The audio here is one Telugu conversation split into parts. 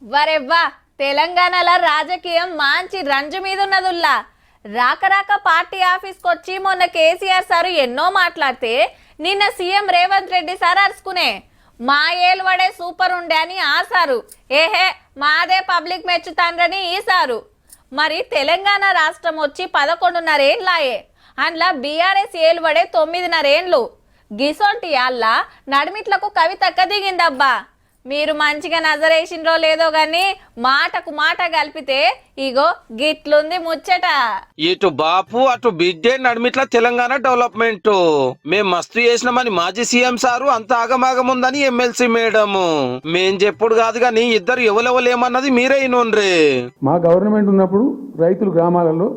వరెవ్వా తెలంగాణలో రాజకీయం మంచి రంజు మీద ఉన్నదుల్లా. రాక రాక పార్టీ ఆఫీస్కి వచ్చి మొన్న కేసీఆర్ సారు ఎన్నో మాట్లాడితే నిన్న సీఎం రేవంత్ రెడ్డి సార్ అరుచుకునే మా ఏలువడే సూపర్ ఉండే అని ఆ సారు ఏహే మాదే పబ్లిక్ మెచ్చుతాండ్రని ఈ సారు. మరి తెలంగాణ రాష్ట్రం వచ్చి 11.5 ఏళ్ళాయే, అందులో బీఆర్ఎస్ ఏలువడే 9.5 ఏళ్ళు. గిసొంటి యాళ్ళ నడిమిట్లకు కవితక్క దిగిందబ్బా. మీరు మంచిగా నజరేసిండ్రో లేదో గాని మాటకు మాట కలిపితే ఇగో గిట్లుంది ముచ్చట. ఇటు బాపు అటు బిడ్డే నడిమిట్ల తెలంగాణ డెవలప్మెంట్ మేం మస్తు చేసినామని మాజీ సీఎం సారు అంత ఆగమాగముందని ఎమ్మెల్సీ మేడం. మేం చెప్పుడు కాదు గాని ఇద్దరు ఎవరెవలేమన్నది మీరే ఇనుండ్రి. మా గవర్నమెంట్ ఉన్నప్పుడు రైతులు గ్రామాలలో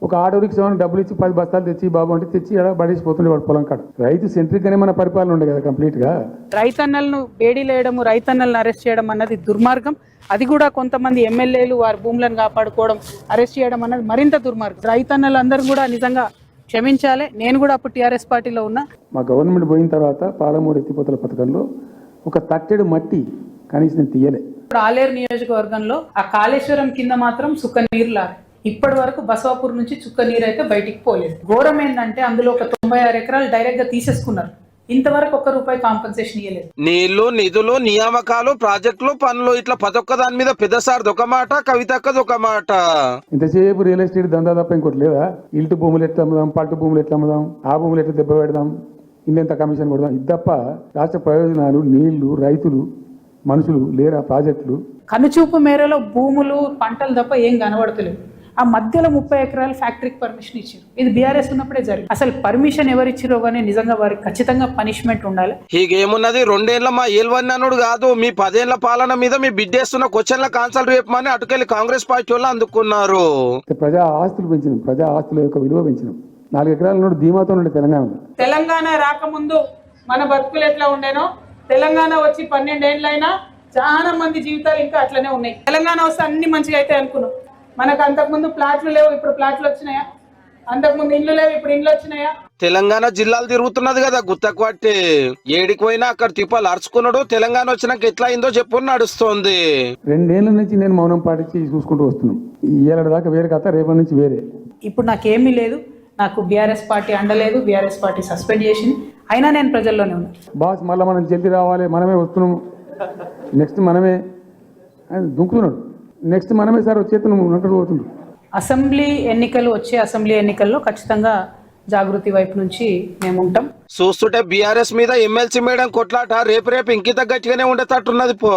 ఒక ఆటో రిక్షాని డబ్బులు ఇచ్చి 10 బస్తాలు తెచ్చి బాబు అంటే తెచ్చి ఎడ పడేసిపోతుండే వాడు పొలం కాడ. రైతు సెంట్రిక్ గానే మన పరిపాలన ఉండే కదా కంప్లీట్ గా. రైతన్నలను బేడీలేయడము, రైతన్నలను అరెస్ట్ చేయడం అన్నది దుర్మార్గం. అది కూడా కొంతమంది ఎమ్మెల్యేలు వారి భూములను కాపాడుకోవడం, అరెస్ట్ చేయడం అన్నది మరింత దుర్మార్గం. రైతన్నలు అందరూ కూడా నిజంగా క్షమించాలి. నేను కూడా అప్పుడు టీఆర్ఎస్ పార్టీలో ఉన్నా. మా గవర్నమెంట్ పోయిన తర్వాత పాలమూరు ఎత్తిపోతల పథకంలో ఒక తట్టెడు మట్టి కనీసం నేను తీయలే. ఇప్పుడు ఆలేరు నియోజకవర్గంలో ఆ కాళేశ్వరం కింద మాత్రం సుక్క నీరు లాగా ఇప్పటి వరకు బసవాపూర్ నుంచి చుక్క నీరు అయితే బయటికి పోలేదు. ఘోరం ఏంటంటే అందులో ఒక 96 ఎకరాలు డైరెక్ట్ గా తీసేసుకున్నారు. ఇంతవరకు ₹1 కాంపెన్సేషన్ ఇవ్వలేదు. నీళ్లు, నిధులు, నియామకాలు, ప్రాజెక్టులు, పనులు ఇట్లా 11 దాని మీద పెద్దసారిది ఒక మాట, కవితక్కది ఒక మాట. ఇంతసేపు రియల్ ఎస్టేట్ దందా తప్ప ఇంకోటి లేదా? ఇల్టు భూములు ఎట్లా అమ్ముదాం, పట్టు భూములు ఎట్లా అమ్ముదాం, ఆ భూములు ఎట్లా దెబ్బ పెడదాం, ఇంత కమిషన్ కొడదాం. ఇది తప్ప రాష్ట్ర ప్రయోజనాలు, నీళ్లు, రైతులు, మనుషులు లేరా ప్రాజెక్టులు. కనుచూపు మేరలో భూములు, పంటలు తప్ప ఏం కనబడతలేవు. ఆ మధ్యలో 30 ఎకరాలు ఫ్యాక్టరీకి పర్మిషన్ ఇచ్చారు. ఇది బీఆర్ఎస్ ఉన్నప్పుడే జరిగింది. అసలు పర్మిషన్ ఎవరిచ్చిరో కానీ నిజంగా వారికి ఖచ్చితంగా పనిష్మెంట్ ఉండాలి. హీగేమున్నది 2 ఏళ్ల మా ఏల్వన్నానుడు కాదు, మీ 10 ఏళ్ల పాలన మీద మీ బిడ్డేస్తున్న క్వశ్చన్ల కాన్సల్ రేపమని అటుకెళ్లి కాంగ్రెస్ పార్టీ వాళ్ళు అందుకున్నారు. ప్రజా ఆస్తులు పెంచినాం, ప్రజా ఆస్తుల యొక్క విలువ పెంచినాం. 4 ఎకరాల నుండి ధీమాతో ఉండే తెలంగాణ రాకముందు మన బతుకులు ఎట్లా ఉండేనో, తెలంగాణ వచ్చి 12 ఏళ్ళైనా చాలా మంది జీవితాలు ఇంకా అట్లనే ఉన్నాయి. తెలంగాణ వస్తే అన్ని మంచిగా అయితే అనుకున్నాం. మనకు అంతకుముందు ప్లాట్లు లేవు, ఇప్పుడు ప్లాట్లు వచ్చినాయా? అంతకుముందు ఇండ్లు లేవు, ఇప్పుడు ఇండ్లు వచ్చినాయా? తెలంగాణ జిల్లాలు తిరుగుతున్నది కదా గుత్తకువట్టి. ఏడికి పోయినా అక్కడ తిప్పాలు అరుచుకున్నాడు. తెలంగాణ వచ్చినాక ఎట్లా అయిందో చెప్పు నడుస్తోంది. 2 ఏళ్ల నుంచి నేను మౌనం పాటించి చూసుకుంటూ వస్తున్నాం. ఈ ఏడాది దాకా వేరే కథ, రేపటి నుంచి వేరే. ఇప్పుడు నాకేమీ లేదు. నాకు బీఆర్ఎస్ పార్టీ అండలేదు, బీఆర్ఎస్ పార్టీ సస్పెండ్ చేసింది. అయినా నేను ప్రజల్లోనే ఉన్నా. బాస్ మళ్ళీ మనం జల్దీ రావాలి, మనమే వస్తున్నాం, నెక్స్ట్ మనమే అని దుంకుతున్నాడు. నెక్స్ట్ మనమే సార్ వచ్చేతను పోతుండ్రు. అసెంబ్లీ ఎన్నికలు వచ్చే అసెంబ్లీ ఎన్నికల్లో ఖచ్చితంగా జాగృతి వైపు నుంచి మేము ఉంటాం. చూస్తుంటే బీఆర్ఎస్ మీద ఎమ్మెల్సీ మేడం కొట్లాట రేపు ఇంకిత గట్టిగానే ఉండేటట్టున్నది పో.